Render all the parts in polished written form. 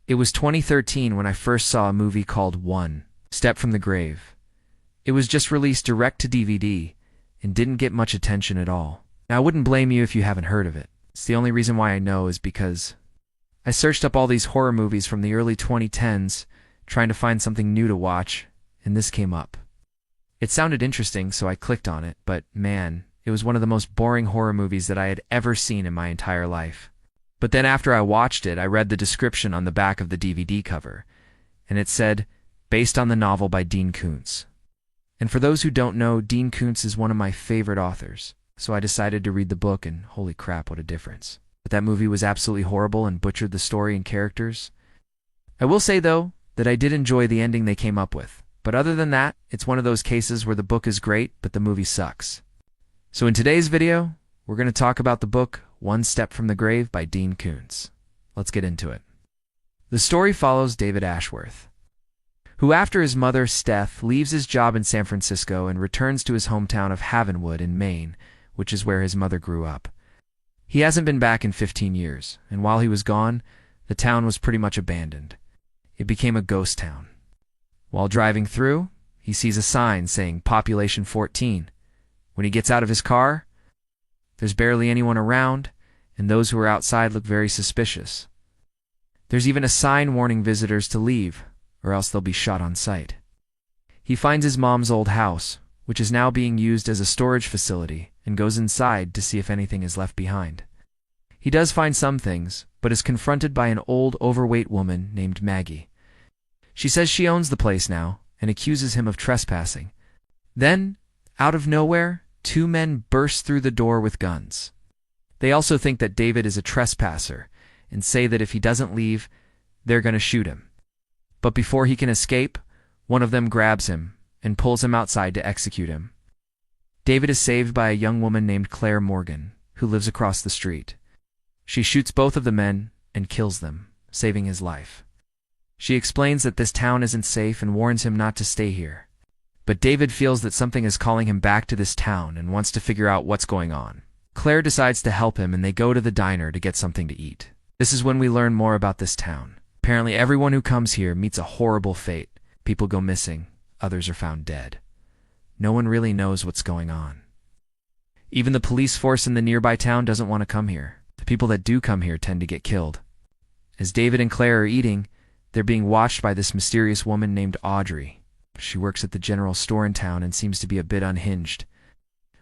It was 2013 when I first saw a movie called One Step from the Grave. It was just released direct to DVD and didn't get much attention at all. Now, I wouldn't blame you if you haven't heard of it. It's the only reason why I know is because I searched up all these horror movies from the early 2010s trying to find something new to watch, and this came up. It sounded interesting, so I clicked on it, but man, it was one of the most boring horror movies that I had ever seen in my entire life. But then after I watched it, I read the description on the back of the DVD cover, and it said, based on the novel by Dean Koontz. And for those who don't know, Dean Koontz is one of my favorite authors, so I decided to read the book, and holy crap, what a difference. But that movie was absolutely horrible and butchered the story and characters. I will say, though, that I did enjoy the ending they came up with. But other than that, it's one of those cases where the book is great, but the movie sucks. So in today's video, we're going to talk about the book One Step from the Grave by Dean Koontz. Let's get into it. The story follows David Ashworth, who after his mother, Steph, leaves his job in San Francisco and returns to his hometown of Havenwood in Maine, which is where his mother grew up. He hasn't been back in 15 years, and while he was gone, the town was pretty much abandoned. It became a ghost town. While driving through, he sees a sign saying Population 14. When he gets out of his car, there's barely anyone around, and those who are outside look very suspicious. There's even a sign warning visitors to leave, or else they'll be shot on sight. He finds his mom's old house, which is now being used as a storage facility, and goes inside to see if anything is left behind. He does find some things, but is confronted by an old, overweight woman named Maggie. She says she owns the place now, and accuses him of trespassing. Then, out of nowhere, two men burst through the door with guns. They also think that David is a trespasser, and say that if he doesn't leave, they're going to shoot him. But before he can escape, one of them grabs him and pulls him outside to execute him. David is saved by a young woman named Claire Morgan, who lives across the street. She shoots both of the men and kills them, saving his life. She explains that this town isn't safe and warns him not to stay here. But David feels that something is calling him back to this town and wants to figure out what's going on. Claire decides to help him and they go to the diner to get something to eat. This is when we learn more about this town. Apparently everyone who comes here meets a horrible fate. People go missing, others are found dead. No one really knows what's going on. Even the police force in the nearby town doesn't want to come here. The people that do come here tend to get killed. As David and Claire are eating, they're being watched by this mysterious woman named Audrey. She works at the general store in town and seems to be a bit unhinged.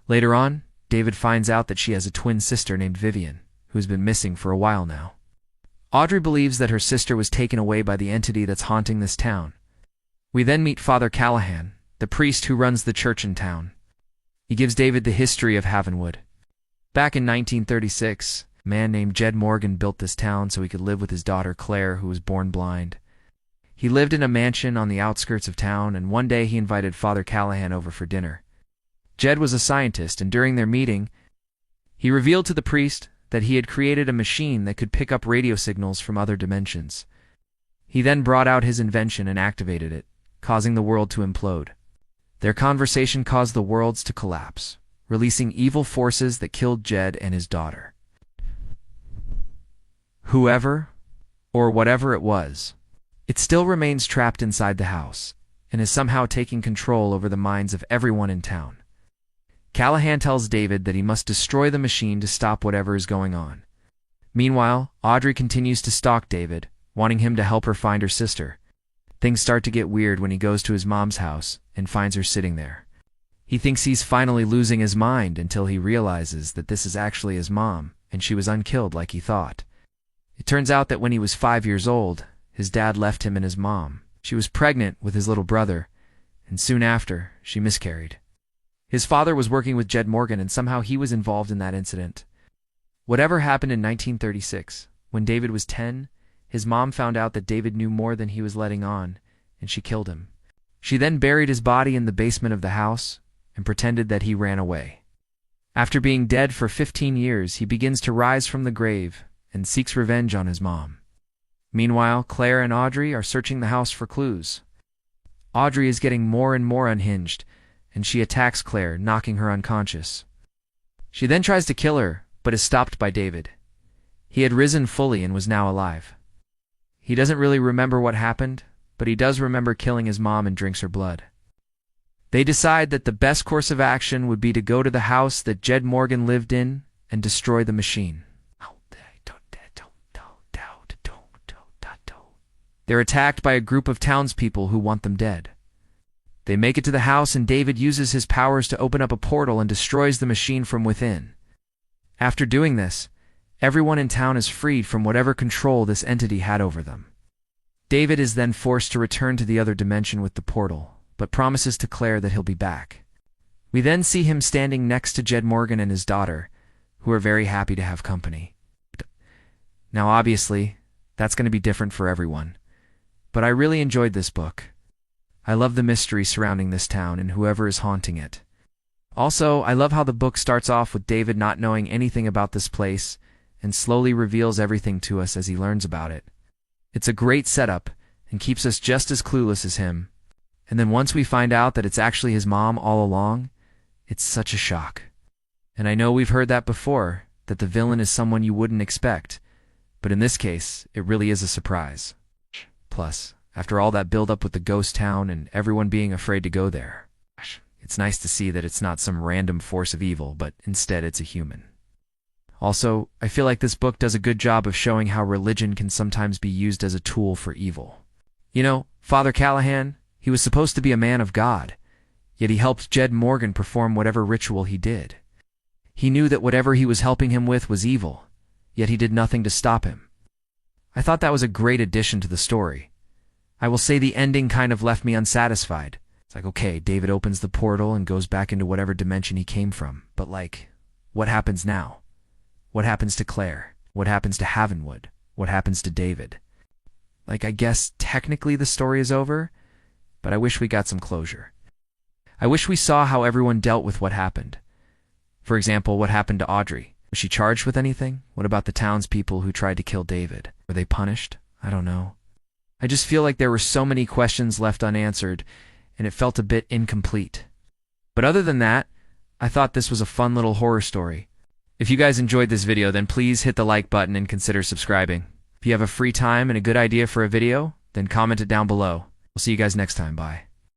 Later on, David finds out that she has a twin sister named Vivian, who's been missing for a while now. Audrey believes that her sister was taken away by the entity that's haunting this town. We then meet Father Callahan, the priest who runs the church in town. He gives David the history of Havenwood. Back in 1936, a man named Jed Morgan built this town so he could live with his daughter Claire, who was born blind. He lived in a mansion on the outskirts of town, and one day he invited Father Callahan over for dinner. Jed was a scientist, and during their meeting, he revealed to the priest that he had created a machine that could pick up radio signals from other dimensions. He then brought out his invention and activated it, causing the world to implode. Their conversation caused the worlds to collapse, releasing evil forces that killed Jed and his daughter. Whoever, or whatever it was, it still remains trapped inside the house, and is somehow taking control over the minds of everyone in town. Callahan tells David that he must destroy the machine to stop whatever is going on. Meanwhile, Audrey continues to stalk David, wanting him to help her find her sister. Things start to get weird when he goes to his mom's house and finds her sitting there. He thinks he's finally losing his mind until he realizes that this is actually his mom, and she was unkilled like he thought. It turns out that when he was 5 years old, his dad left him and his mom. She was pregnant with his little brother, and soon after, she miscarried. His father was working with Jed Morgan, and somehow he was involved in that incident. Whatever happened in 1936, when David was 10, his mom found out that David knew more than he was letting on, and she killed him. She then buried his body in the basement of the house and pretended that he ran away. After being dead for 15 years, he begins to rise from the grave and seeks revenge on his mom. Meanwhile, Claire and Audrey are searching the house for clues. Audrey is getting more and more unhinged, and she attacks Claire, knocking her unconscious. She then tries to kill her, but is stopped by David. He had risen fully and was now alive. He doesn't really remember what happened, but he does remember killing his mom and drinks her blood. They decide that the best course of action would be to go to the house that Jed Morgan lived in and destroy the machine. They're attacked by a group of townspeople who want them dead. They make it to the house and David uses his powers to open up a portal and destroys the machine from within. After doing this, everyone in town is freed from whatever control this entity had over them. David is then forced to return to the other dimension with the portal, but promises to Claire that he'll be back. We then see him standing next to Jed Morgan and his daughter, who are very happy to have company. Now obviously, that's going to be different for everyone, but I really enjoyed this book. I love the mystery surrounding this town and whoever is haunting it. Also, I love how the book starts off with David not knowing anything about this place and slowly reveals everything to us as he learns about it. It's a great setup and keeps us just as clueless as him. And then once we find out that it's actually his mom all along, it's such a shock. And I know we've heard that before, that the villain is someone you wouldn't expect, but in this case, it really is a surprise. Plus, after all that build-up with the ghost town and everyone being afraid to go there, it's nice to see that it's not some random force of evil, but instead it's a human. Also, I feel like this book does a good job of showing how religion can sometimes be used as a tool for evil. You know, Father Callahan, he was supposed to be a man of God, yet he helped Jed Morgan perform whatever ritual he did. He knew that whatever he was helping him with was evil, yet he did nothing to stop him. I thought that was a great addition to the story. I will say the ending kind of left me unsatisfied. It's like, okay, David opens the portal and goes back into whatever dimension he came from, but like, what happens now? What happens to Claire? What happens to Havenwood? What happens to David? Like, I guess technically the story is over, but I wish we got some closure. I wish we saw how everyone dealt with what happened. For example, what happened to Audrey? Was she charged with anything? What about the townspeople who tried to kill David? Were they punished? I don't know. I just feel like there were so many questions left unanswered, and it felt a bit incomplete. But other than that, I thought this was a fun little horror story. If you guys enjoyed this video, then please hit the like button and consider subscribing. If you have a free time and a good idea for a video, then comment it down below. We'll see you guys next time. Bye.